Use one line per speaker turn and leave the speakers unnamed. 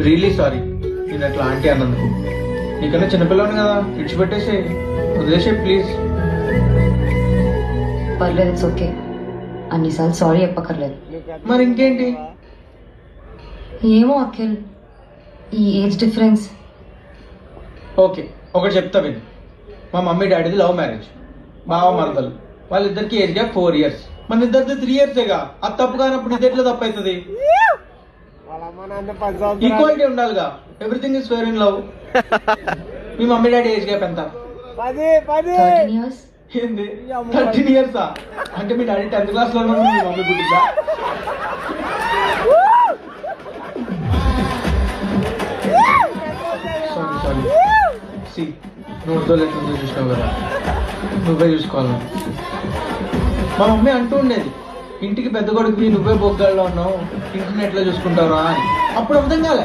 Really sorry నేను అట్లా aunty అన్నందుకు. నీకన్నా చిన్నపిల్లని కదా, విడిచిపెట్టేసి వదిలేసే ప్లీజ్.
పర్లేదు, ఇట్స్ ఓకే. అన్నిసార్లు సారీ చెప్పక్కర్లేదు.
మరి ఇంకేంటి?
ఏమో అఖిల్, ఈ ఏజ్ డిఫరెన్స్.
ఓకే, ఒకటి చెప్తా విను. మా మమ్మీ డాడీది లవ్ మ్యారేజ్. బావ మరదలు వాళ్ళిద్దరికి ఏజ్ గ్యాప్ 4 years. మన ఇద్దరిది 3 yearsేగా. అది తప్పు కానప్పుడు ఇది ఎట్లా తప్పు అవుతుంది? ఈక్వాలిటీ ఉండాలిగా. Everything is fair in love. Me mummy daddy age gap ఎంత?
13 years.
ఏంది 13 years? అంటే మీ డాడీ 10th class లో ఉన్నప్పుడు మీ మమ్మీ పుట్టిందా? సారీ సి నోట్తో ఎట్లా చూసినావు కదా, నువ్వే చూసుకోవాలి. మా మమ్మీ అంటూ ఉండేది, ఇంటికి పెద్ద కొడుకువి నువ్వే బొగ్గాల్లో ఉన్నావు, ఇంటిని ఎట్లా చూసుకుంటావురా అని. అప్పుడు అర్థం కాలే.